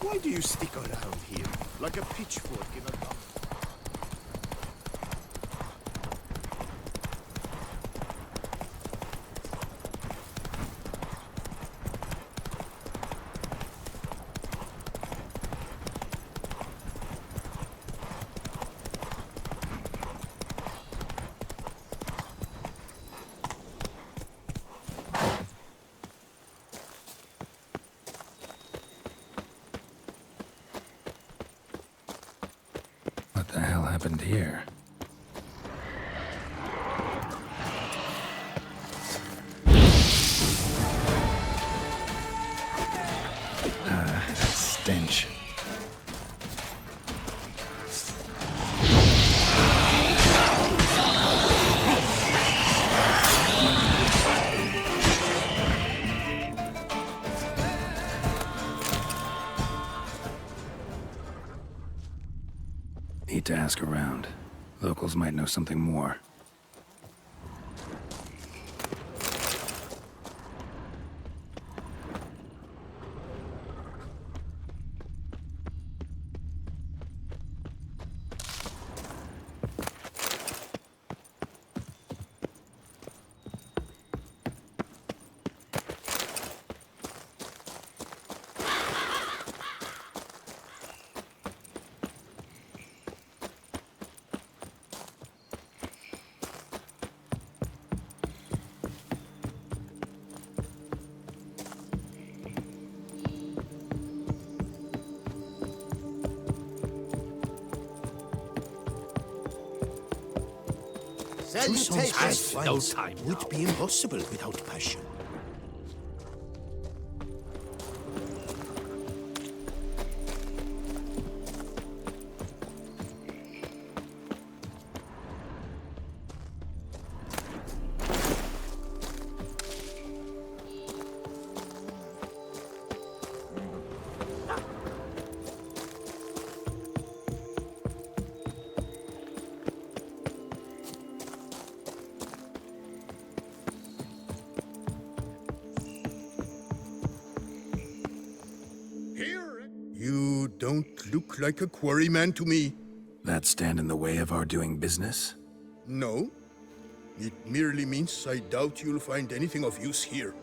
Why do you stick around here like a pitchfork in a dump? What the hell happened here? That stench. Need to ask around. Locals might know something more. Toussaint's Has best no wines time would now. be impossible without passion. You don't look like a quarryman to me. That stand in the way of our doing business? No. It merely means I doubt you'll find anything of use here.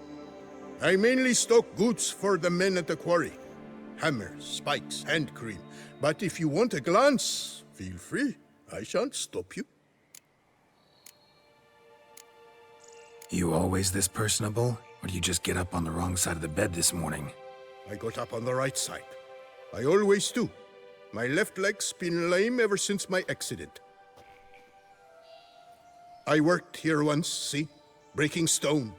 I mainly stock goods for the men at the quarry. Hammers, spikes, hand cream. But if you want a glance, feel free. I shan't stop you. You always this personable? Or do you just get up on the wrong side of the bed this morning? I got up on the right side. I always do. My left leg's been lame ever since my accident. I worked here once, see? Breaking stone.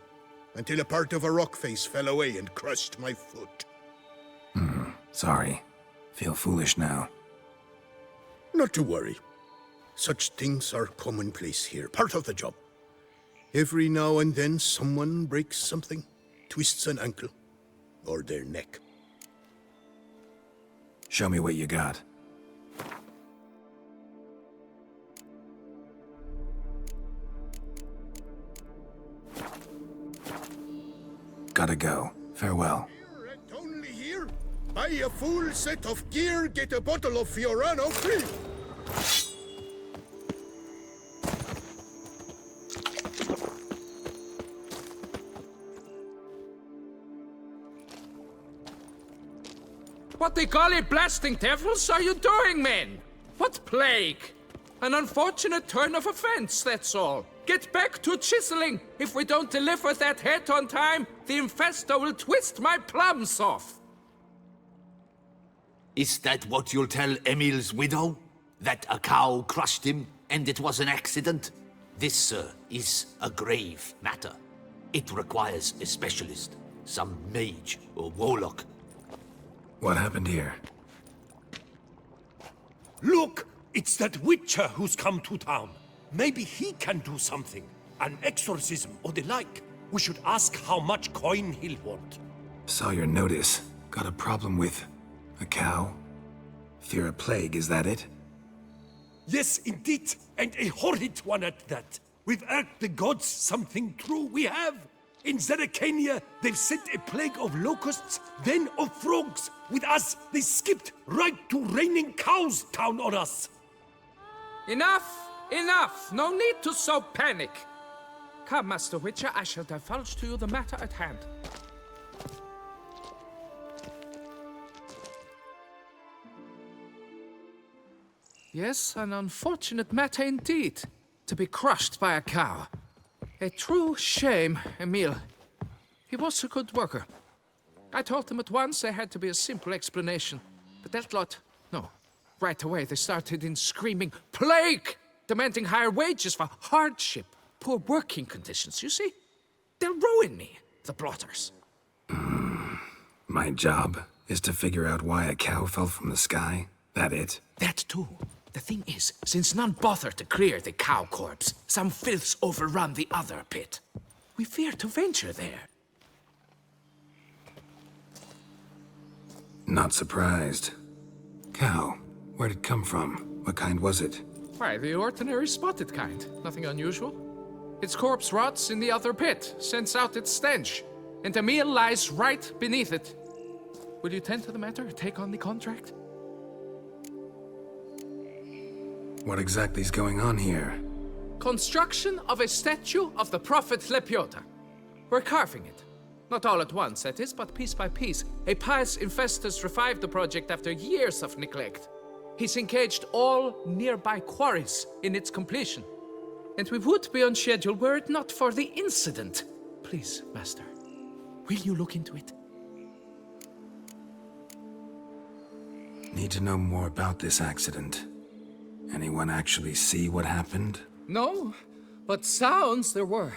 Until a part of a rock face fell away and crushed my foot. Sorry. Feel foolish now. Not to worry. Such things are commonplace here, part of the job. Every now and then someone breaks something, twists an ankle, or their neck. Show me what you got. Gotta go. Farewell. Here and only here, buy a full set of gear, get a bottle of Fiorano free. What the golly blasting devils are you doing, men? What plague? An unfortunate turn of offense, that's all. Get back to chiseling. If we don't deliver that head on time, the infestor will twist my plums off. Is that what you'll tell Emil's widow? That a cow crushed him and it was an accident? This, sir, is a grave matter. It requires a specialist, some mage or warlock. What happened here? Look! It's that witcher who's come to town. Maybe he can do something. An exorcism or the like. We should ask how much coin he'll want. Saw your notice. Got a problem with a cow? Fear a plague, is that it? Yes, indeed. And a horrid one at that. We've earned the gods something true, we have. In Zeracania, they've sent a plague of locusts, then of frogs. With us, they skipped right to raining cows down on us. Enough! Enough! No need to so panic! Come, Master Witcher, I shall divulge to you the matter at hand. Yes, an unfortunate matter indeed, to be crushed by a cow. A true shame, Emil. He was a good worker. I told them at once there had to be a simple explanation. But that lot, no. Right away they started in screaming, "Plague!" Demanding higher wages for hardship, poor working conditions, you see? They'll ruin me, the blotters. My job is to figure out why a cow fell from the sky? That it? That too. The thing is, since none bother to clear the cow corpse, some filths overrun the other pit. We fear to venture there. Not surprised. Cow, where'd it come from? What kind was it? Why, the ordinary spotted kind. Nothing unusual. Its corpse rots in the other pit, sends out its stench, and Emil lies right beneath it. Will you tend to the matter, take on the contract? What exactly is going on here? Construction of a statue of the prophet Lepiota. We're carving it. Not all at once, that is, but piece by piece. A pious investor's revived the project after years of neglect. He's engaged all nearby quarries in its completion. And we would be on schedule were it not for the incident. Please, Master, will you look into it? Need to know more about this accident. Anyone actually see what happened? No, but sounds there were.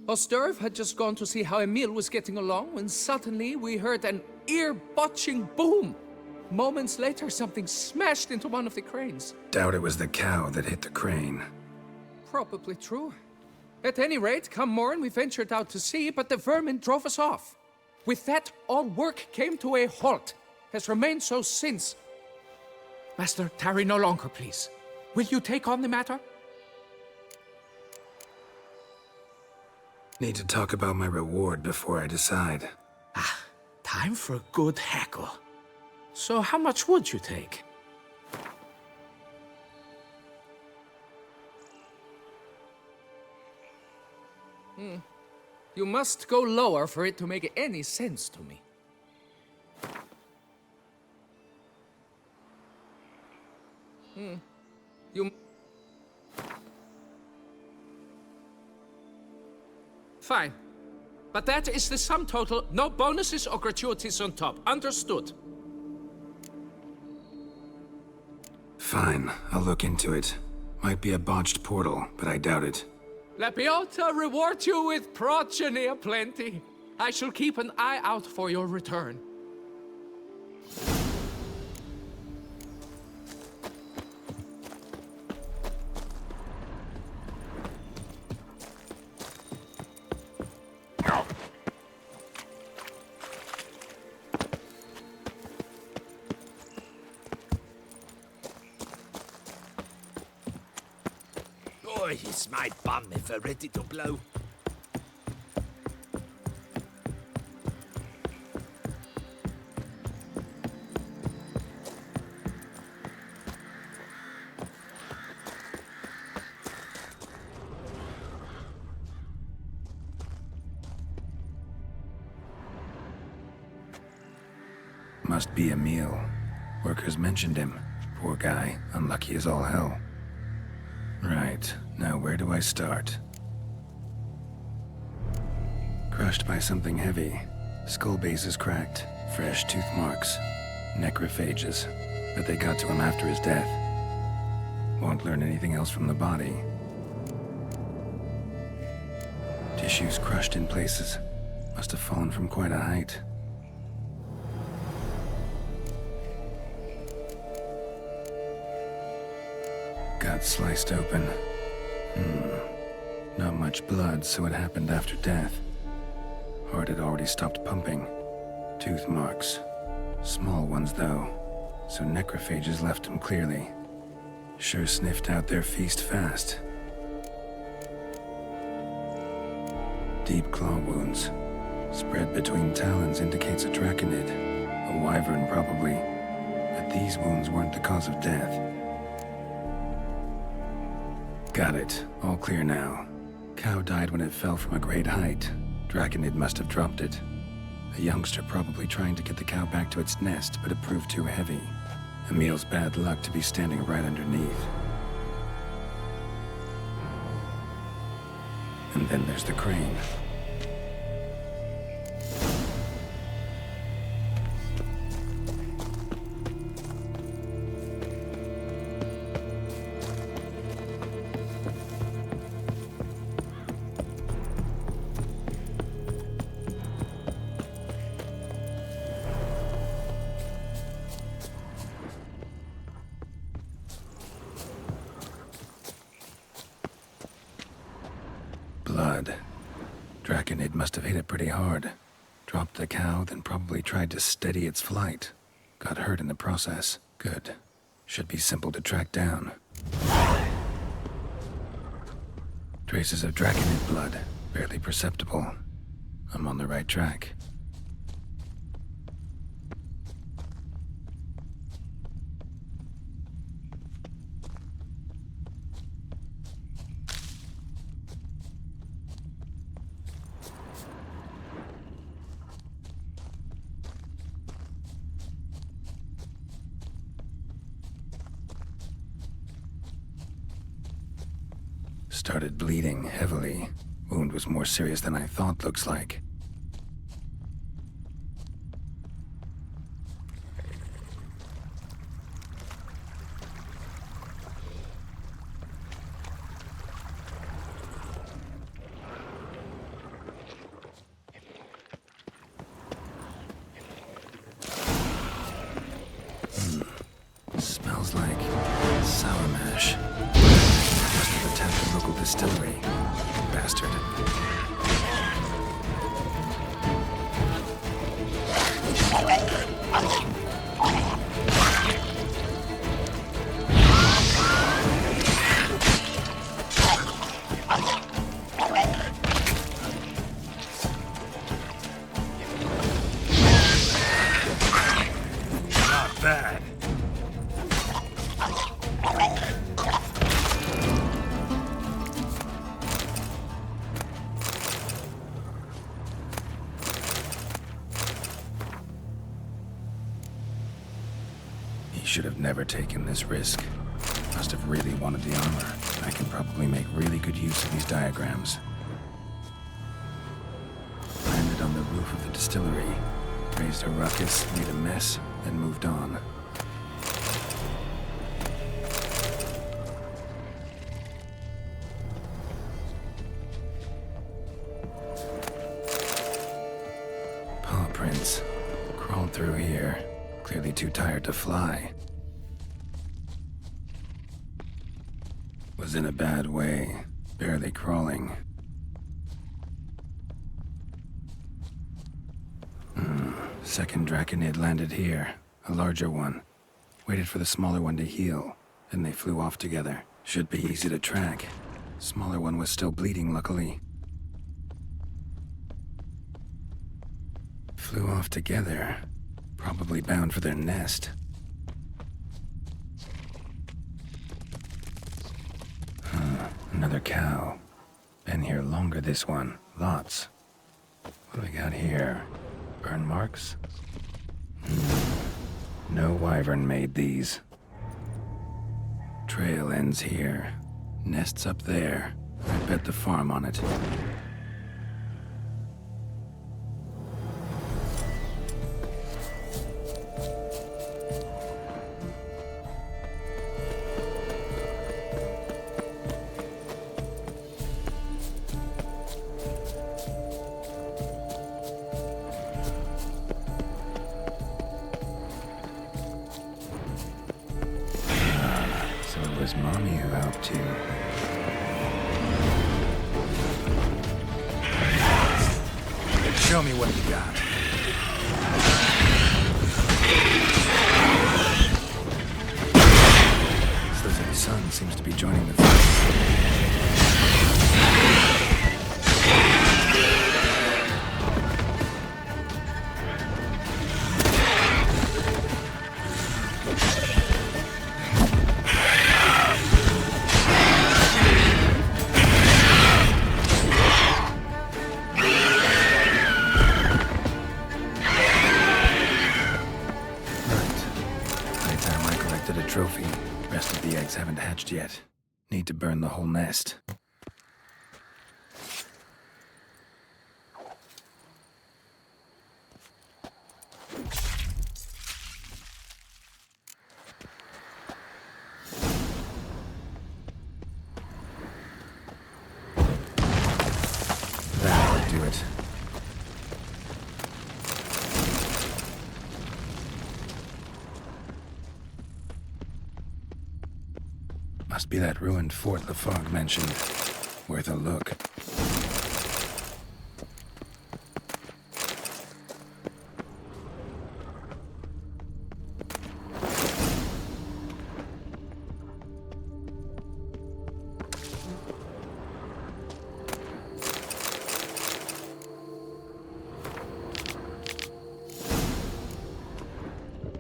Osterv had just gone to see how Emil was getting along when suddenly we heard an ear-botching boom. Moments later, something smashed into one of the cranes. Doubt it was the cow that hit the crane. Probably true. At any rate, come morn, we ventured out to sea, but the vermin drove us off. With that, all work came to a halt. Has remained so since. Master, tarry no longer, please. Will you take on the matter? Need to talk about my reward before I decide. Time for a good hackle. So how much would you take? You must go lower for it to make any sense to me. Fine. But that is the sum total. No bonuses or gratuities on top. Understood? Fine, I'll look into it. Might be a botched portal, but I doubt it. Lepiota reward you with progeny aplenty. I shall keep an eye out for your return. Boy, is my bum ever ready to blow. Must be Emil. Workers mentioned him. Poor guy, unlucky as all hell. Right, now where do I start? Crushed by something heavy. Skull base is cracked. Fresh tooth marks. Necrophages. But they got to him after his death. Won't learn anything else from the body. Tissues crushed in places. Must have fallen from quite a height. Gut sliced open. Not much blood, so it happened after death. Heart had already stopped pumping. Tooth marks. Small ones, though, so necrophages left him clearly. Sure sniffed out their feast fast. Deep claw wounds. Spread between talons indicates a draconid. A wyvern, probably. But these wounds weren't the cause of death. Got it. All clear now. Cow died when it fell from a great height. Draconid must have dropped it. A youngster probably trying to get the cow back to its nest, but it proved too heavy. Emil's bad luck to be standing right underneath. And then there's the crane. Blood. Draconid must have hit it pretty hard. Dropped the cow, then probably tried to steady its flight. Got hurt in the process. Good. Should be simple to track down. Traces of Draconid blood. Barely perceptible. I'm on the right track. Started bleeding heavily. Wound was more serious than I thought, looks like. Smells like sour mash. Must have attacked the local distillery. Bastard. Not bad. He should have never taken this risk. Must have really wanted the armor. I can probably make really good use of these diagrams. Landed on the roof of the distillery. Raised a ruckus, made a mess, then moved on. Paw prints. Crawled through here. Clearly too tired to fly. Was in a bad way. Barely crawling. Second Draconid landed here. A larger one. Waited for the smaller one to heal. Then they flew off together. Should be easy to track. Smaller one was still bleeding, luckily. Flew off together. Probably bound for their nest. Another cow. Been here longer, this one. Lots. What do we got here? Burn marks? No wyvern made these. Trail ends here. Nests up there. I bet the farm on it. So it was Mommy who helped you. Show me what you got. Slytherin's son seems to be joining the fight. eggs haven't hatched yet. Need to burn the whole nest. That'll do it. Must be that ruined fort Lefog mentioned. Worth a look.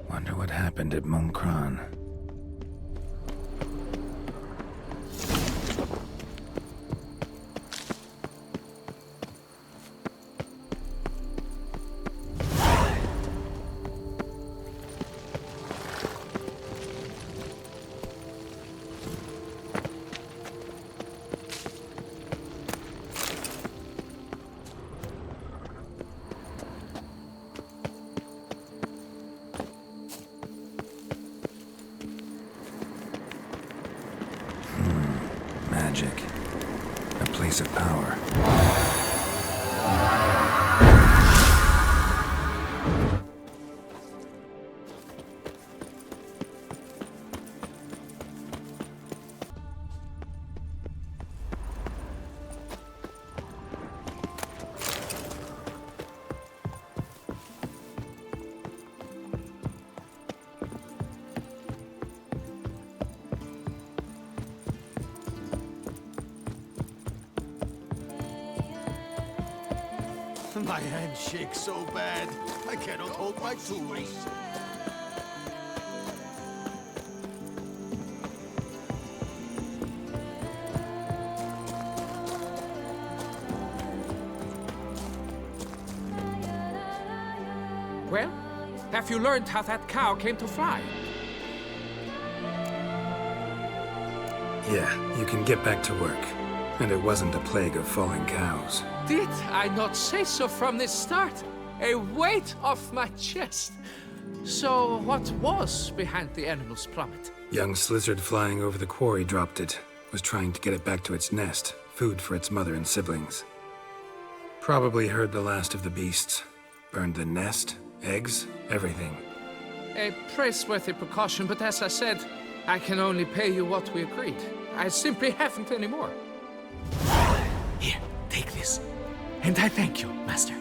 Wonder what happened at Moncron. Magic. A place of power. My hand shakes so bad, I cannot hold my tools. Well, have you learned how that cow came to fly? Yeah, you can get back to work. And it wasn't a plague of falling cows. Did I not say so from the start? A weight off my chest. So what was behind the animal's plummet? Young lizard flying over the quarry dropped it. Was trying to get it back to its nest. Food for its mother and siblings. Probably heard the last of the beasts. Burned the nest, eggs, everything. A praiseworthy precaution, but as I said, I can only pay you what we agreed. I simply haven't any more. Here, take this. And I thank you, Master.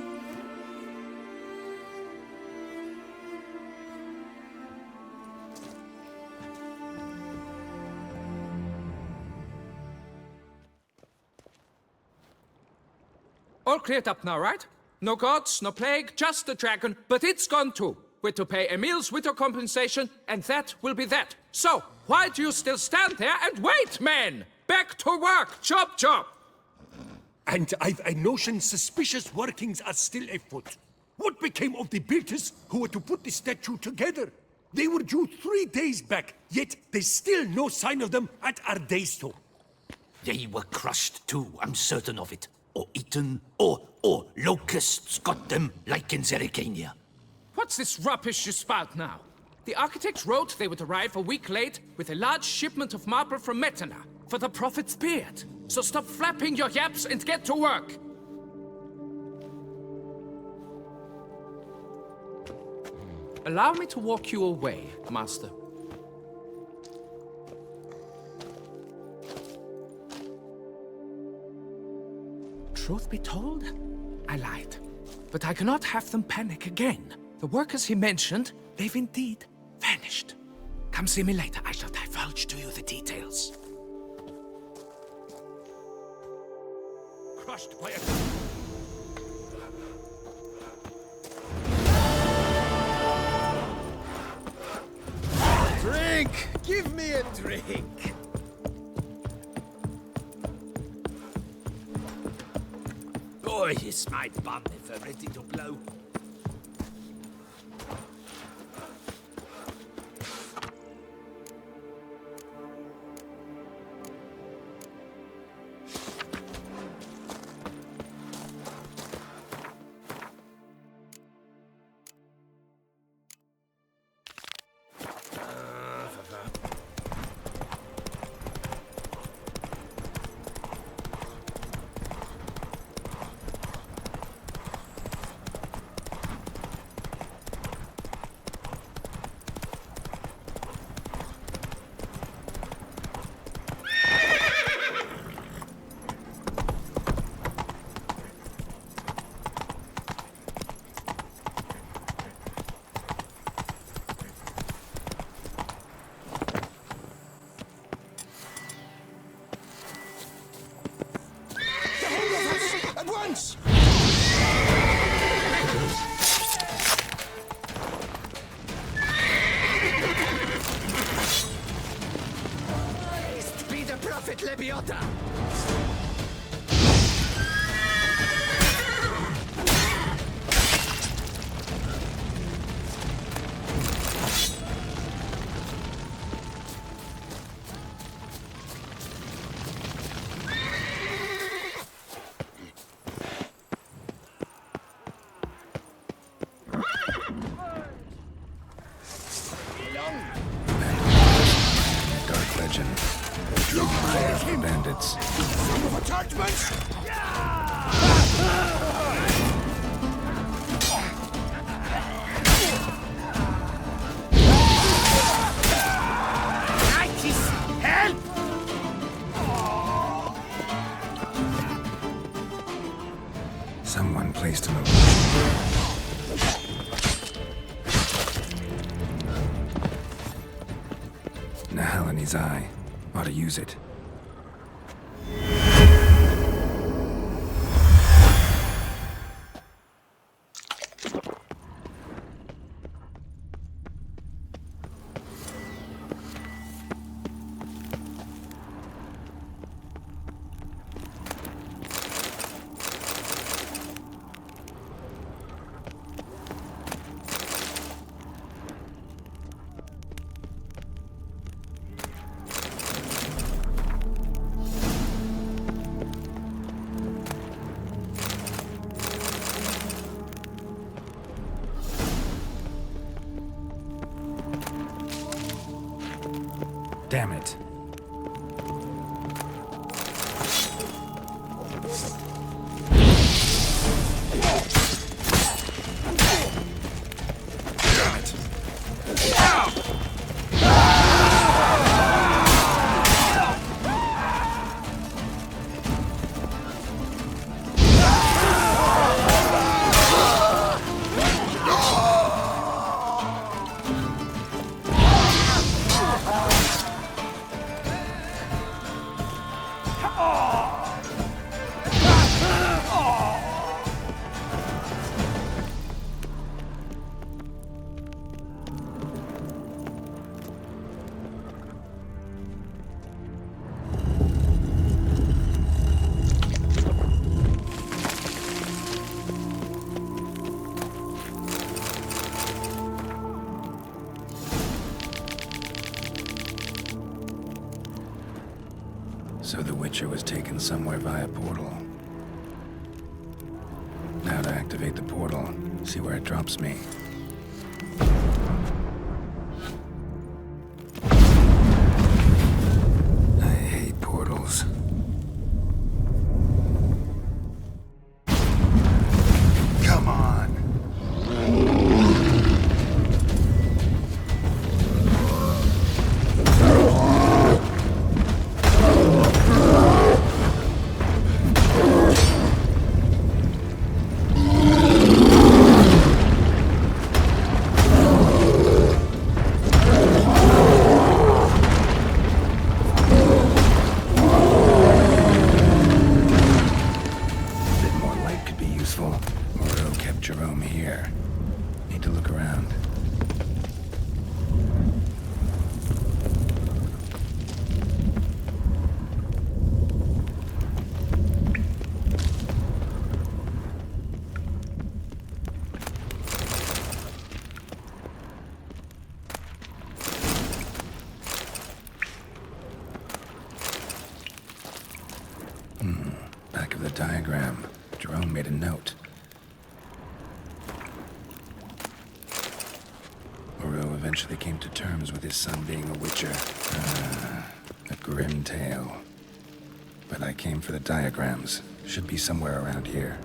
All cleared up now, right? No gods, no plague, just the dragon, but it's gone too. We're to pay Emil's widow compensation, and that will be that. So, why do you still stand there and wait, men? Back to work! Chop, chop! And I've a notion suspicious workings are still afoot. What became of the builders who were to put the statue together? They were due 3 days back, yet there's still no sign of them at Ardeisto. They were crushed too, I'm certain of it. Or eaten, or locusts got them, like in Zerikania. What's this rubbish you spout now? The architects wrote they would arrive a week late with a large shipment of marble from Metana for the prophet's beard. So stop flapping your yaps and get to work! Allow me to walk you away, Master. Truth be told, I lied. But I cannot have them panic again. The workers he mentioned, they've indeed vanished. Come see me later, I shall divulge to you the details. Crushed by a... Drink! Give me a drink! Boy, is my bum ever ready to blow. Dark legend. True miners for bandits. Attachments! Help! Someone placed him. Nahalani's eye. Ought to use it. Damn it. So the Witcher was taken somewhere via portal. Now to activate the portal, see where it drops me. I hate portals. Come on! Back of the diagram, Jerome made a note. Oro eventually came to terms with his son being a witcher. A grim tale. But I came for the diagrams. Should be somewhere around here.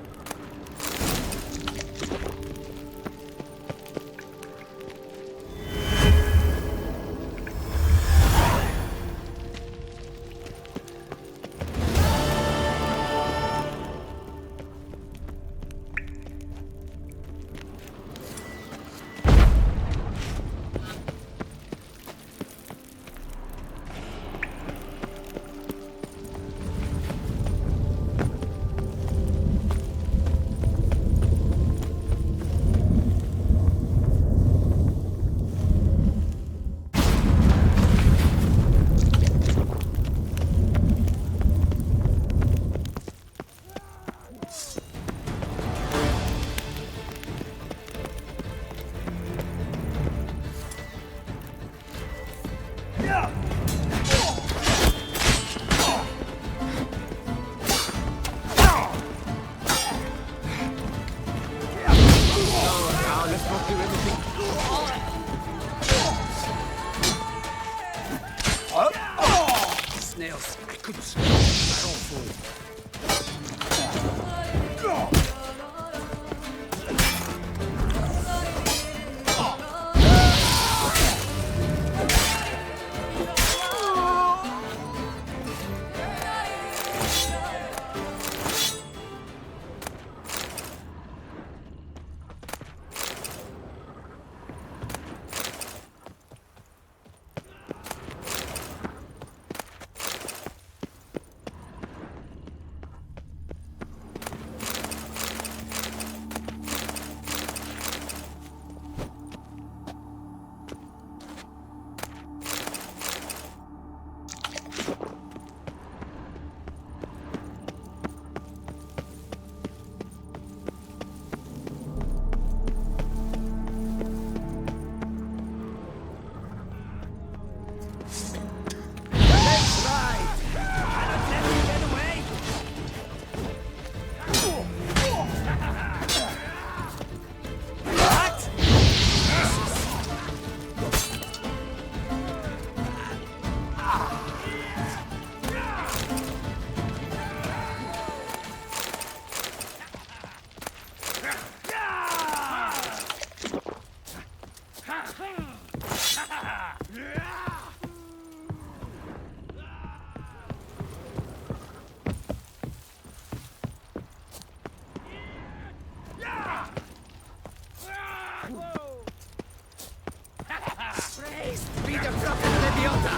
Praised be the prophet Leviota!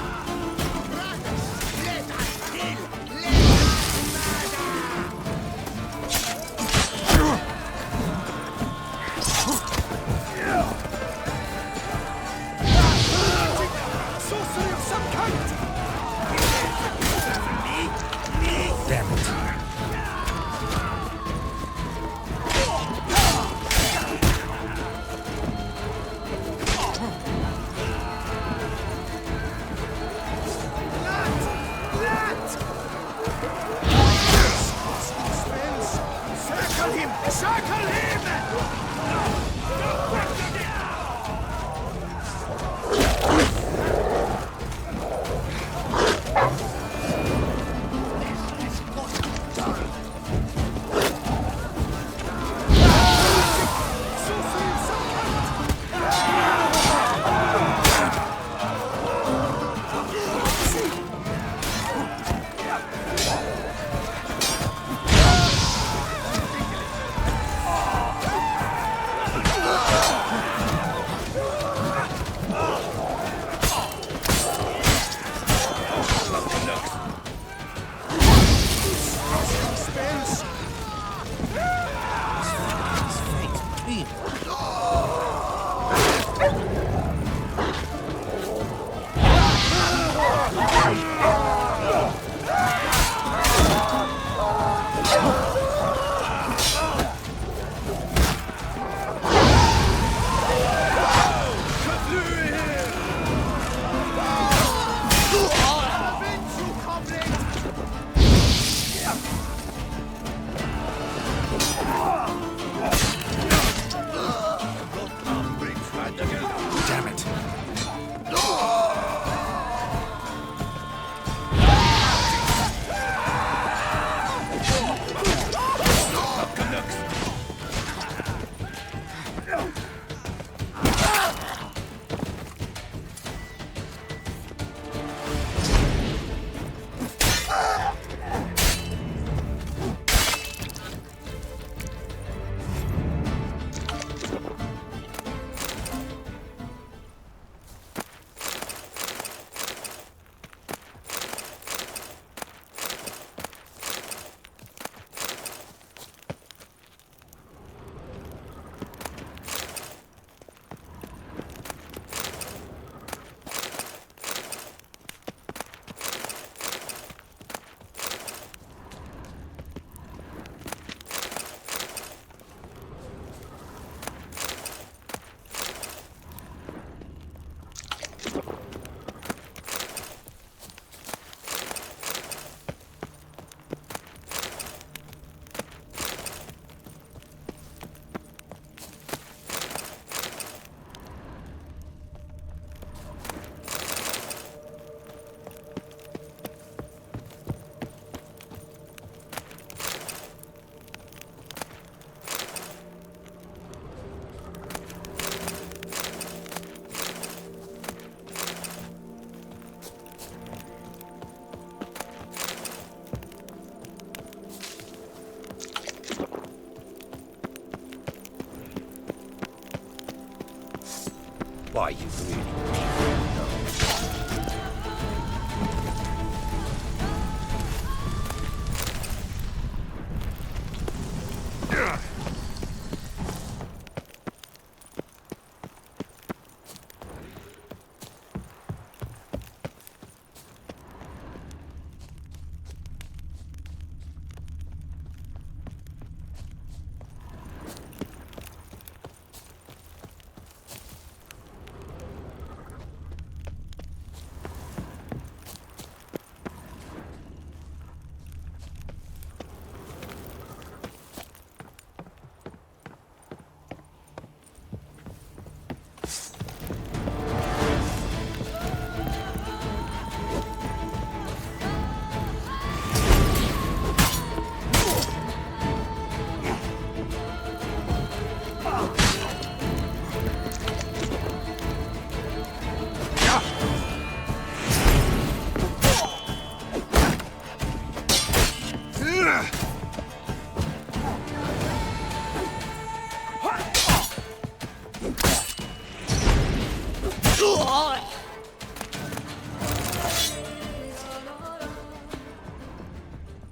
Brothers, let us kill! Let us murder! Sorcery of some kind! Damn it. Circle him! Circle him! Damn it. Why, you really...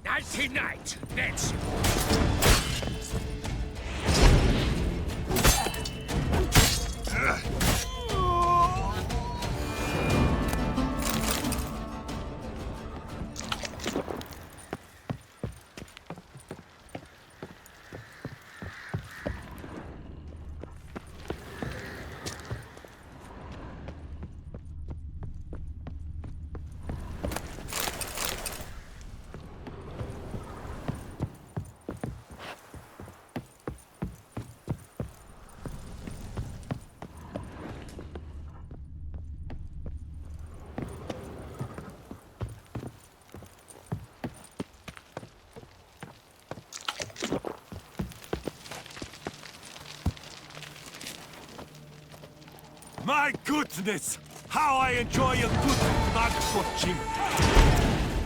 Nighty-night, let's... My goodness! How I enjoy a good mug watching!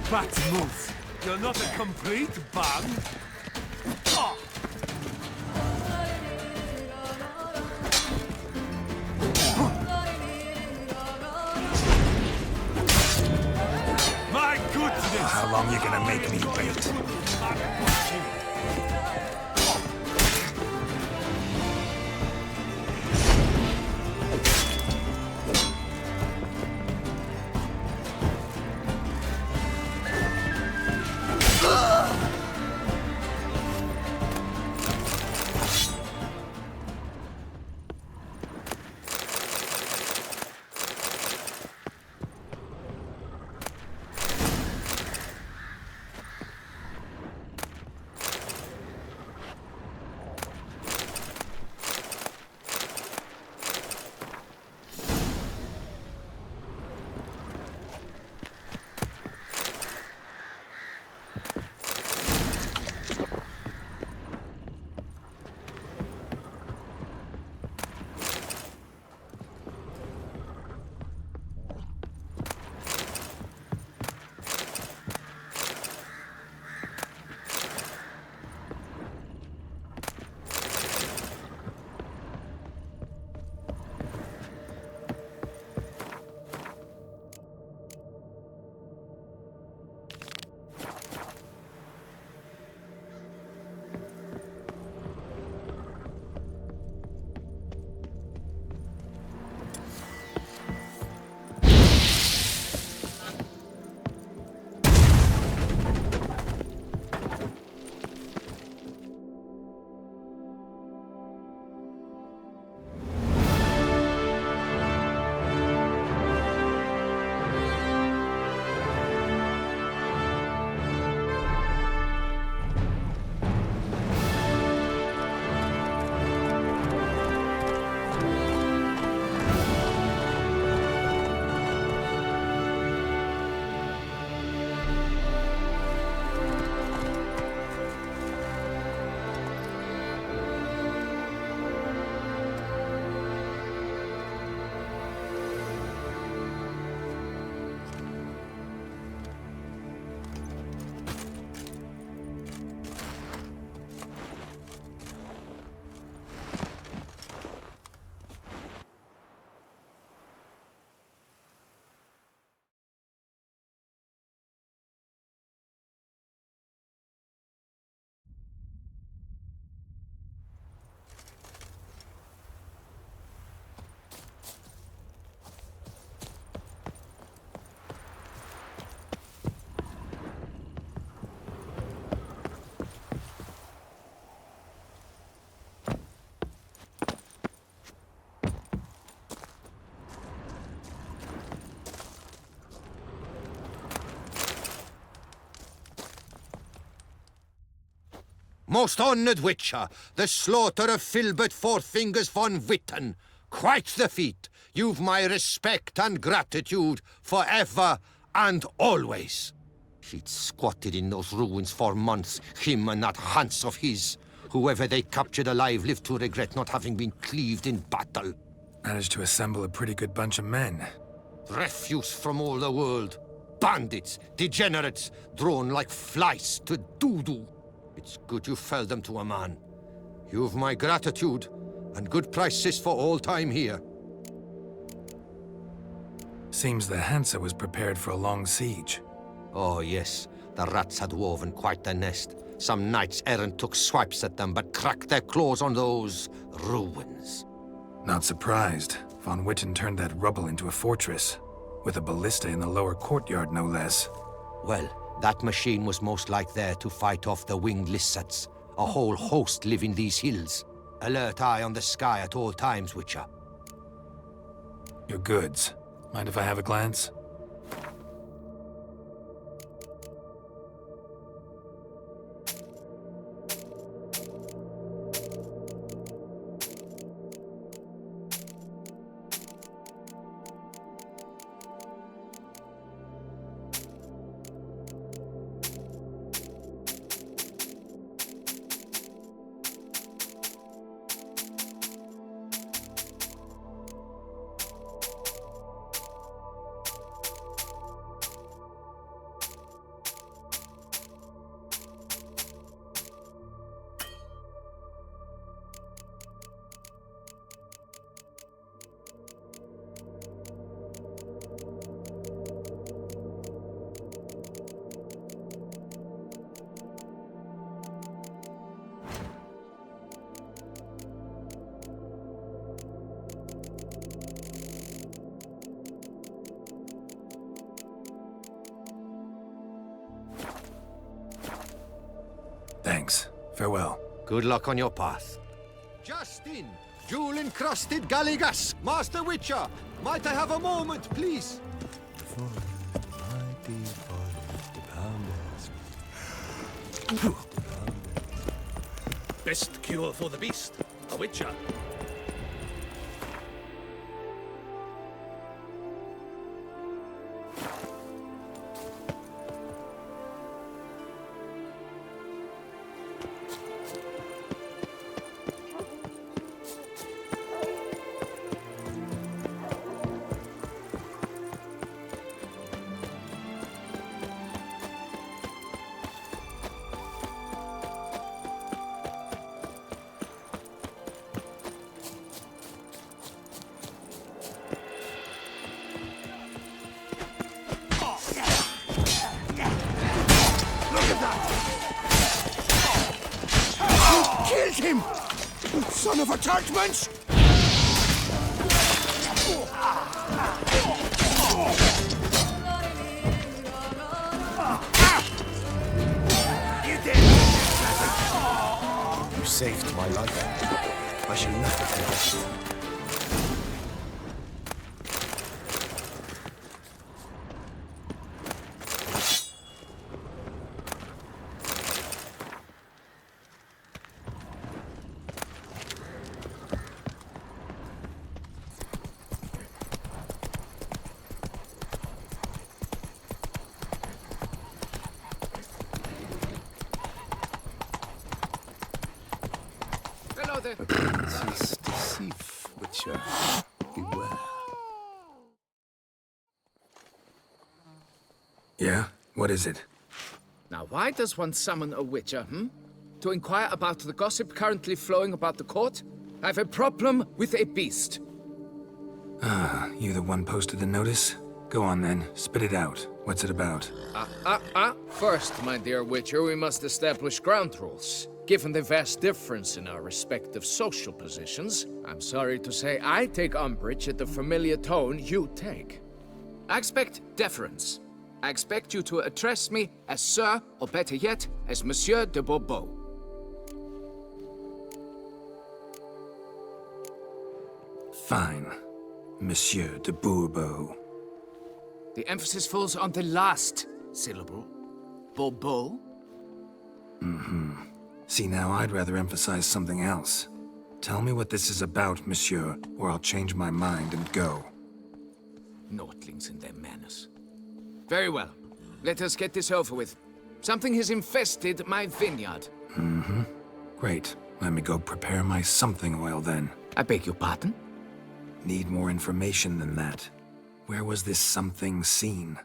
Bat move. You're not a complete bum. Ah. My goodness! How long you gonna make me wait? Mug watching. Most honoured Witcher, the slaughter of Filbert Four Fingers von Witten. Quite the feat. You've my respect and gratitude forever and always. He'd squatted in those ruins for months, him and that Hans of his. Whoever they captured alive lived to regret not having been cleaved in battle. Managed to assemble a pretty good bunch of men. Refuse from all the world. Bandits, degenerates, drawn like flies to doo-doo. It's good you fell them to a man. You've my gratitude, and good prices for all time here. Seems the Hansa was prepared for a long siege. Oh, yes. The rats had woven quite the nest. Some knights errant took swipes at them, but cracked their claws on those ruins. Not surprised. Von Witten turned that rubble into a fortress. With a ballista in the lower courtyard, no less. Well, that machine was most like there to fight off the winged lizards. A whole host live in these hills. Alert eye on the sky at all times, Witcher. Your goods. Mind if I have a glance? Thanks. Farewell. Good luck on your path. Justin! Jewel-encrusted Galligas! Master Witcher! Might I have a moment, please? Best cure for the beast, a witcher. Killed him! Son of a churchman's! You saved my life. I shall never forget. Hello there. Appearances deceive, Witcher. Beware. Yeah? What is it? Now, why does one summon a witcher, To inquire about the gossip currently flowing about the court? I have a problem with a beast. Ah, you the one posted the notice? Go on then, spit it out. What's it about? First, my dear witcher, we must establish ground rules. Given the vast difference in our respective social positions, I'm sorry to say I take umbrage at the familiar tone you take. I expect deference. I expect you to address me as Sir, or better yet, as Monsieur de Bourbeau. Fine. Monsieur de Bourbeau. The emphasis falls on the last syllable. Bourbeau? See, now I'd rather emphasize something else. Tell me what this is about, monsieur, or I'll change my mind and go. Nordlings and their manners. Very well. Let us get this over with. Something has infested my vineyard. Great. Let me go prepare my something oil then. I beg your pardon? Need more information than that. Where was this something seen?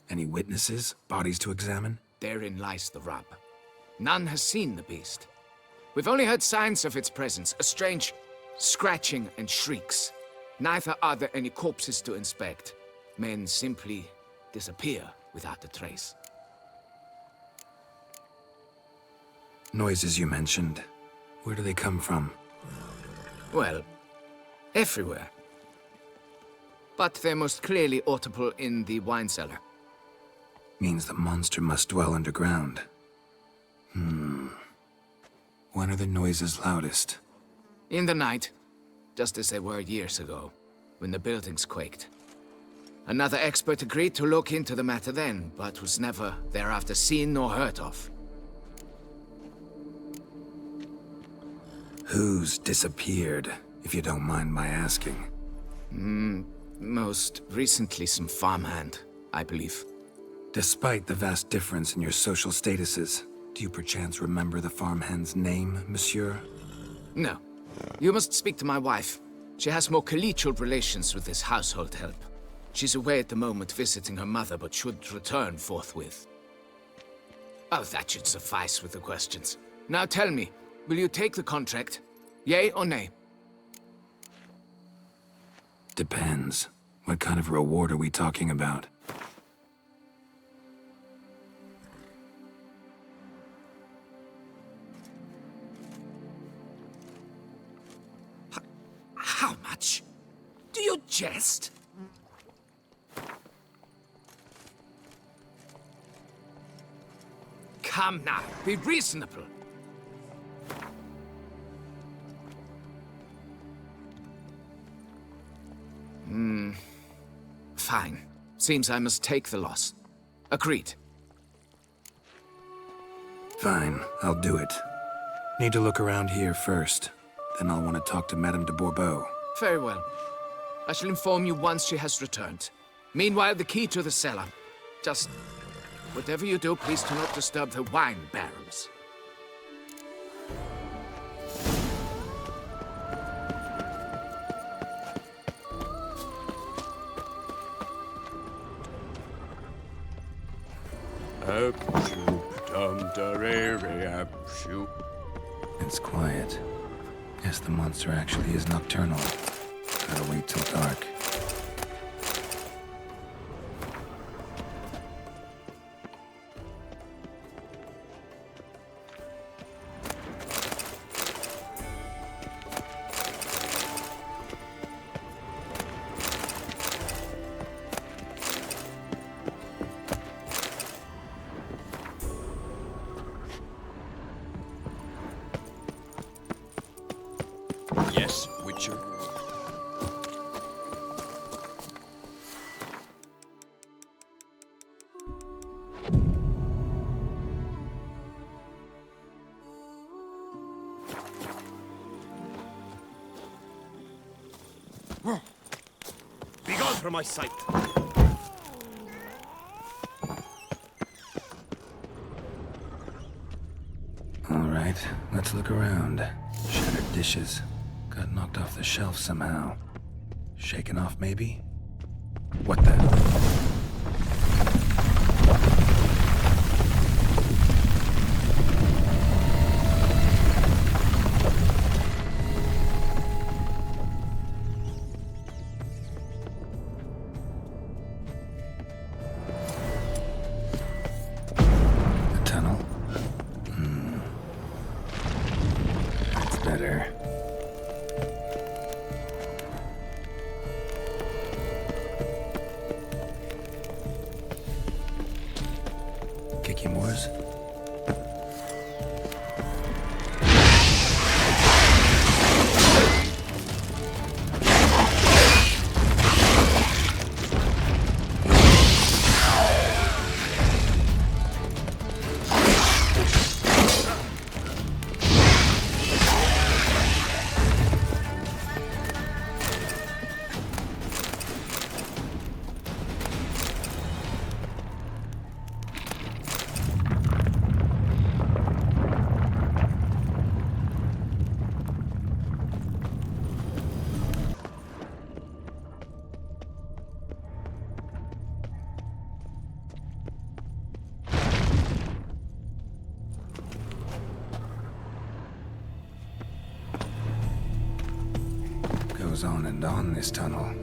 Any witnesses? Bodies to examine? Therein lies the rub. None has seen the beast. We've only heard signs of its presence, a strange scratching and shrieks. Neither are there any corpses to inspect. Men simply disappear without a trace. Noises you mentioned. Where do they come from? Well, everywhere. But they're most clearly audible in the wine cellar. Means the monster must dwell underground. When are the noises loudest? In the night, just as they were years ago, when the buildings quaked. Another expert agreed to look into the matter then, but was never thereafter seen nor heard of. Who's disappeared, if you don't mind my asking? Most recently some farmhand, I believe. Despite the vast difference in your social statuses, do you perchance remember the farmhand's name, monsieur? No. You must speak to my wife. She has more collegial relations with this household help. She's away at the moment visiting her mother, but should return forthwith. Oh, that should suffice with the questions. Now tell me, will you take the contract? Yea or nay? Depends. What kind of reward are we talking about? How much? Do you jest? Come now, be reasonable. Fine. Seems I must take the loss. Agreed. Fine, I'll do it. Need to look around here first. Then I'll want to talk to Madame de Bourbeau. Very well. I shall inform you once she has returned. Meanwhile, the key to the cellar. Just whatever you do, please do not disturb the wine barrels. It's quiet. Guess the monster actually is nocturnal. Gotta wait till dark. Yes, Witcher. Be gone from my sight. All right, let's look around. Shattered dishes. Got knocked off the shelf somehow. Shaken off, maybe? What the? The tunnel? That's better. Kicky Moores? Goes on and on, this tunnel.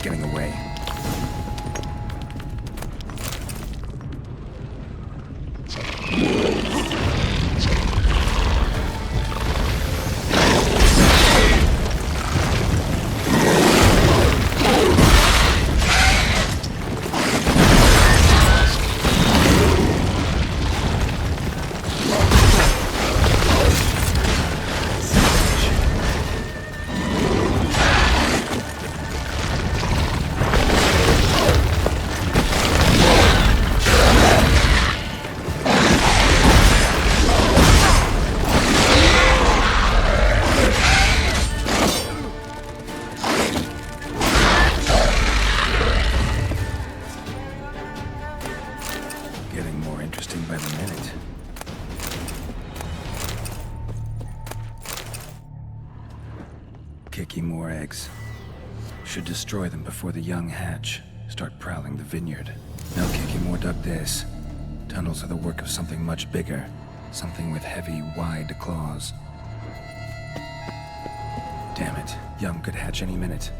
getting away. Getting more interesting by the minute. Kicky more eggs. Should destroy them before the young hatch. Start prowling the vineyard. Now Kicky more dug this. Tunnels are the work of something much bigger. Something with heavy, wide claws. Damn it. Young could hatch any minute.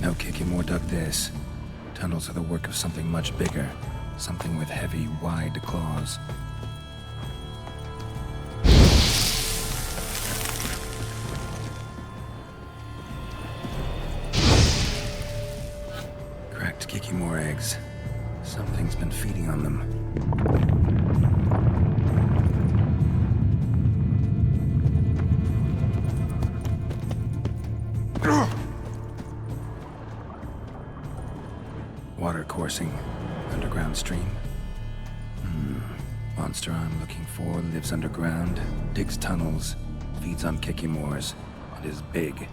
No Kicky more dug this. Tunnels are the work of something much bigger. Something with heavy, wide claws. Cracked Kicky more eggs. Something's been feeding on them. Water coursing. Underground stream. Monster I'm looking for lives underground, digs tunnels, feeds on Kikimores, and is big.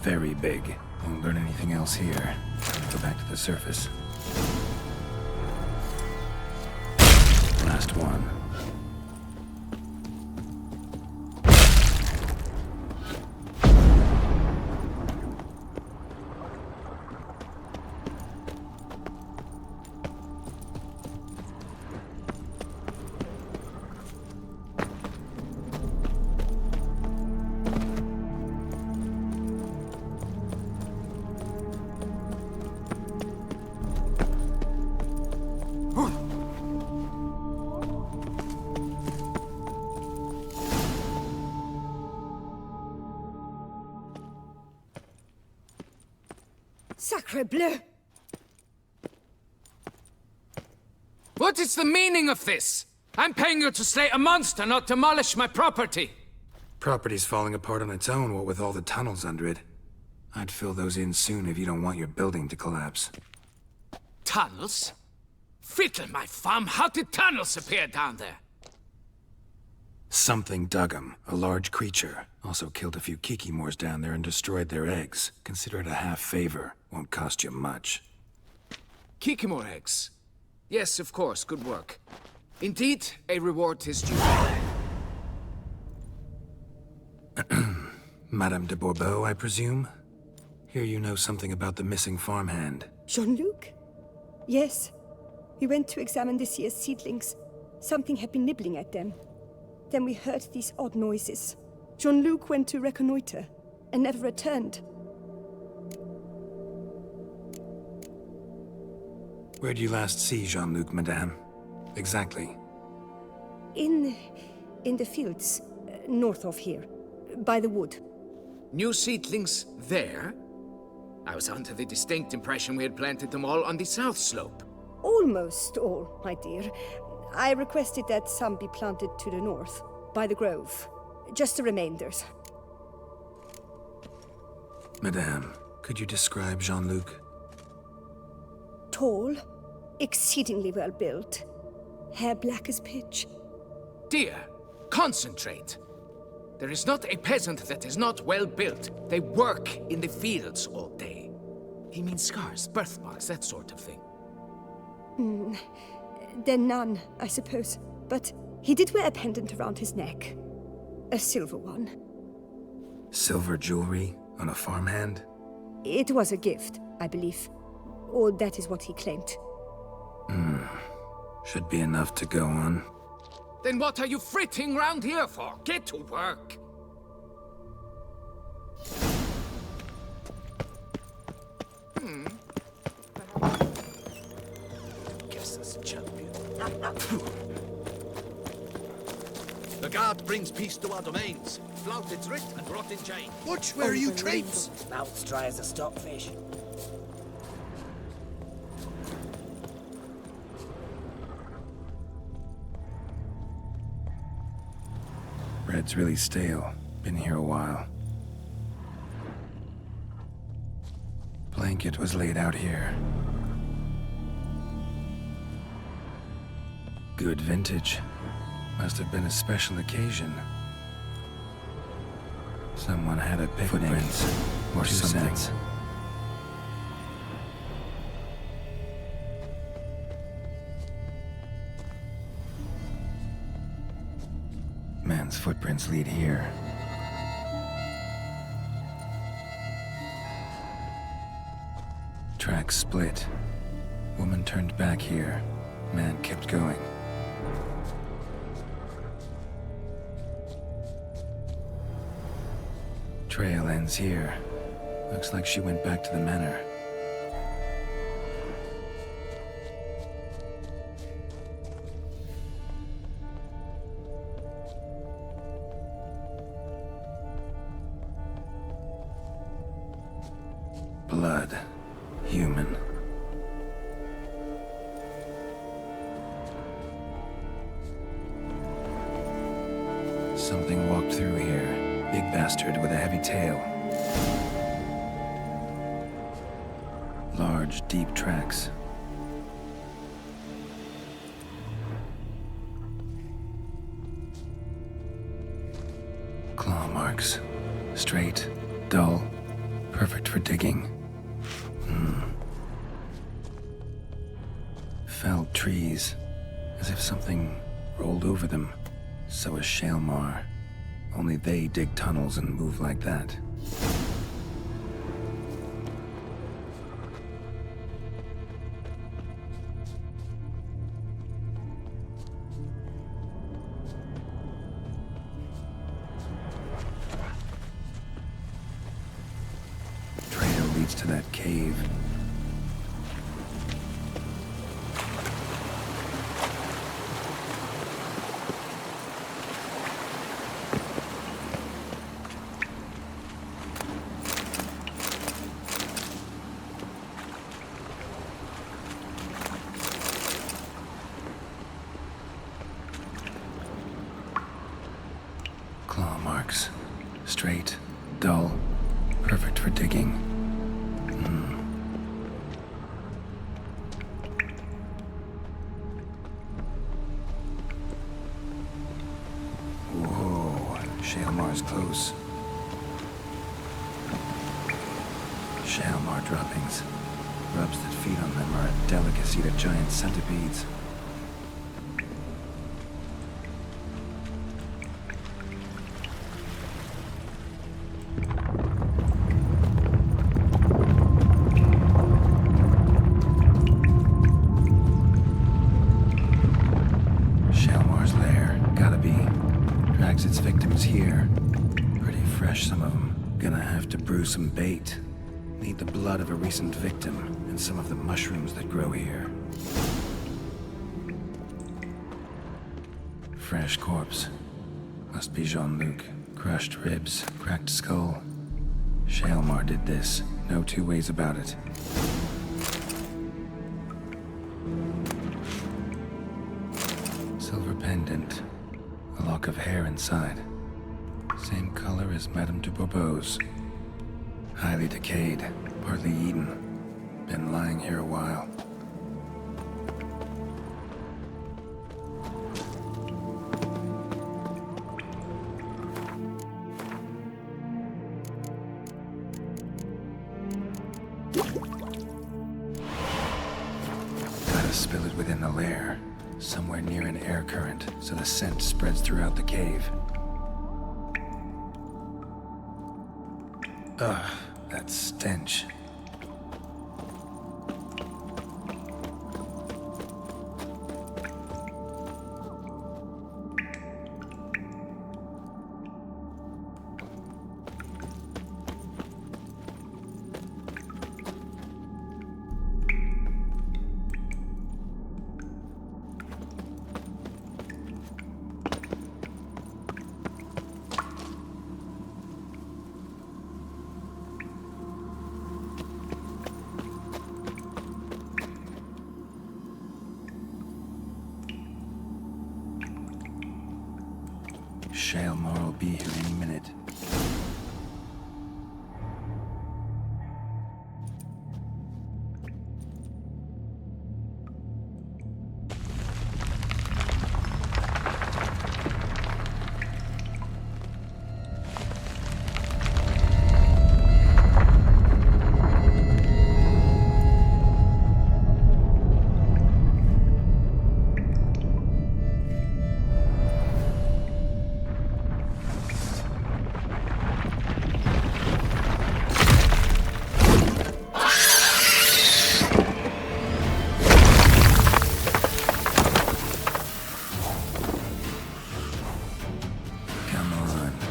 Very big. Won't learn anything else here. Go back to the surface. Last one. Sacre bleu! What is the meaning of this? I'm paying you to slay a monster, not demolish my property. Property's falling apart on its own, what with all the tunnels under it. I'd fill those in soon if you don't want your building to collapse. Tunnels? Fiddle my thumb, how did tunnels appear down there? Something dug 'em. A large creature. Also killed a few Kikimores down there and destroyed their eggs. Consider it a half favor. Won't cost you much. Kikimore eggs. Yes, of course, good work. Indeed, a reward is due. Madame de Bourbeau, I presume? Hear you know something about the missing farmhand. Jean-Luc? Yes. We went to examine this year's seedlings. Something had been nibbling at them. Then we heard these odd noises. Jean-Luc went to reconnoiter and never returned. Where'd you last see Jean-Luc, madame? Exactly. In the fields, north of here, by the wood. New seedlings there? I was under the distinct impression we had planted them all on the south slope. Almost all, my dear. I requested that some be planted to the north, by the grove. Just the remainders. Madame, could you describe Jean-Luc? Tall, exceedingly well built, hair black as pitch. Dear, concentrate. There is not a peasant that is not well built. They work in the fields all day. He means scars, birthmarks, that sort of thing. Then none, I suppose. But he did wear a pendant around his neck. A silver one. Silver jewelry on a farmhand? It was a gift, I believe. Or that is what he claimed. Should be enough to go on. Then what are you fritting round here for? Get to work. Guess that's a champion. The guard brings peace to our domains. Flout its writ and brought in chain. Watch where you traipse. Mouth's dry as a stockfish. Bread's really stale. Been here a while. Blanket was laid out here. Good vintage. Must have been a special occasion. Someone had a picnic. Footprints. Or something. Man's footprints lead here. Tracks split. Woman turned back here. Man kept going. Trail ends here. Looks like she went back to the manor. Blood. Human. Something walked through here. Big bastard with a heavy tail. Large, deep tracks. Claw marks. Straight, dull, perfect for digging. Felled trees, as if something rolled over them. So is Shaelmar. Only they dig tunnels and move like that. Trail leads to that cave. Claw marks. Straight, dull, perfect for digging. Whoa, Shaelmar's close. Shaelmar droppings. Grubs that feed on them are a delicacy to giant centipedes. Shaelmar's lair, gotta be. Drags its victims here. Pretty fresh, some of them. Gonna have to brew some bait. Need the blood of a recent victim and some of the mushrooms that grow here. Fresh corpse. Must be Jean-Luc. Crushed ribs, cracked skull. Shaelmar did this. No two ways about it. Silver pendant. A lock of hair inside. Same color as Madame de Bourbeau's. Highly decayed, partly eaten. Been lying here a while. Gotta spill it within the lair, somewhere near an air current, so the scent spreads throughout the cave. Ugh, that stench. Shalemar will be here any minute.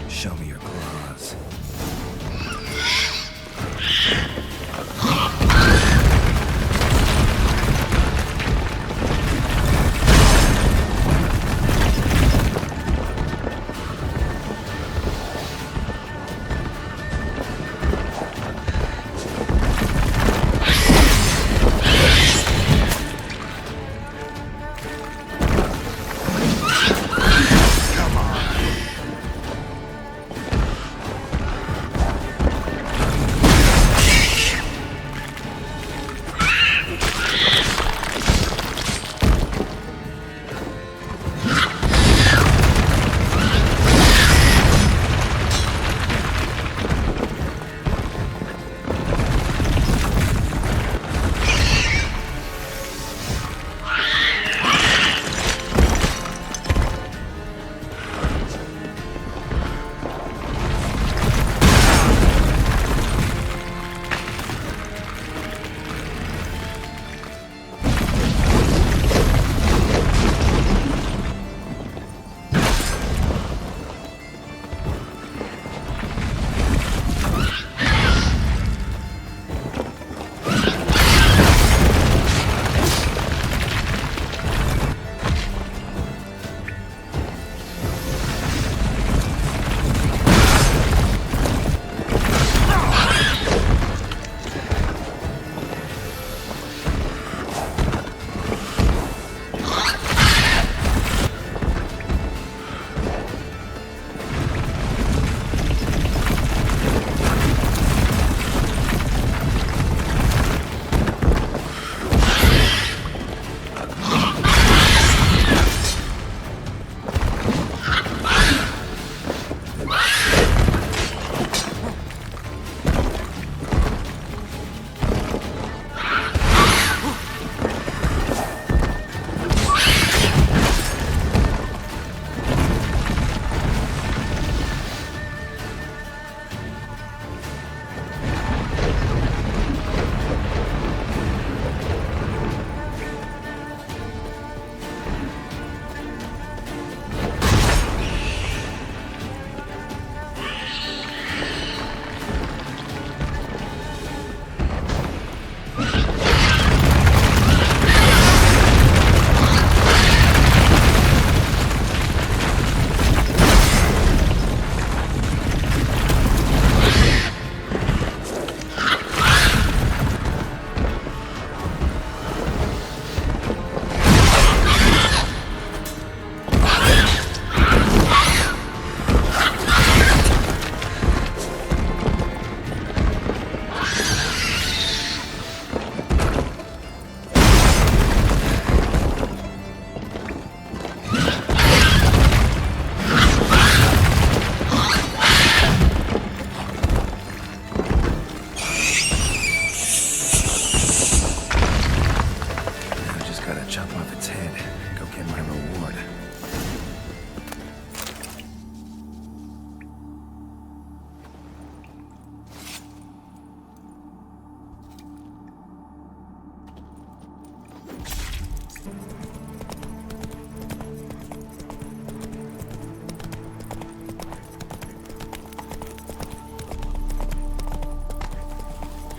Show me your claws.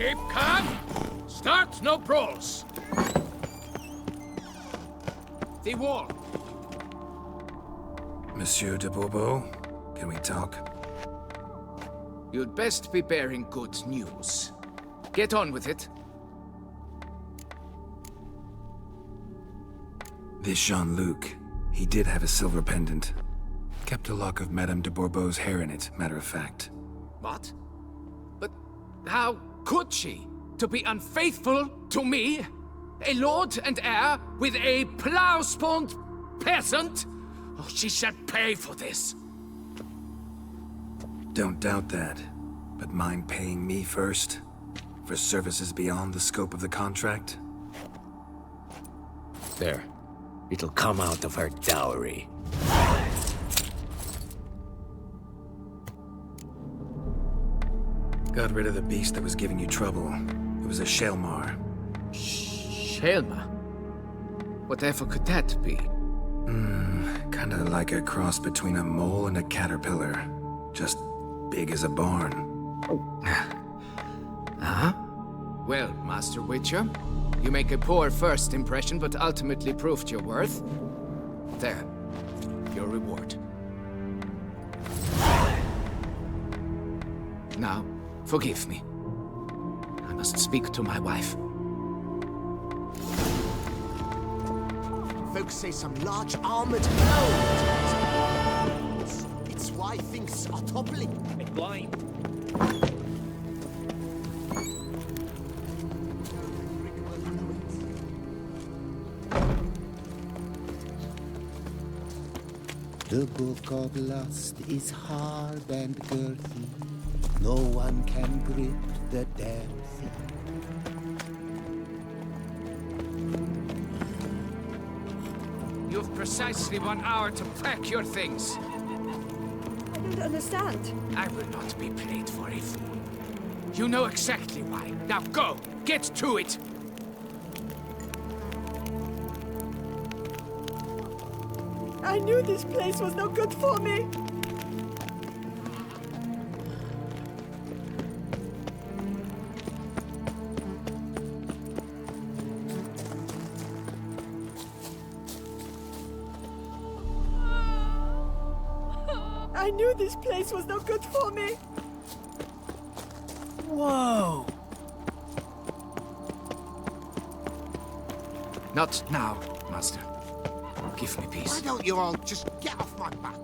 Keep calm. Start no brawls. The wall. Monsieur de Bourbeau, can we talk? You'd best be bearing good news. Get on with it. This Jean-Luc, he did have a silver pendant. Kept a lock of Madame de Bourbeau's hair in it, matter of fact. What? But how could she? To be unfaithful to me? A lord and heir with a plow-spawned peasant? Oh, she shall pay for this. Don't doubt that. But mind paying me first? For services beyond the scope of the contract? There. It'll come out of her dowry. Got rid of the beast that was giving you trouble. It was a Shelmar. Shelma? Whatever could that be? Kinda like a cross between a mole and a caterpillar. Just big as a barn. Well, Master Witcher, you make a poor first impression, but ultimately proved your worth. There, your reward. Now, forgive me. I must speak to my wife. Folks say some large armored hound. It's why things are toppling. I'm blind. The book of lust is hard and girthy. No one can grip the damn thing. You have precisely 1 hour to pack your things. I don't understand. I will not be played for a fool. You know exactly why. Now go! Get to it! I knew this place was no good for me. I knew this place was no good for me. Whoa! Not now, Master. Give me peace. Why don't you all just get off my back?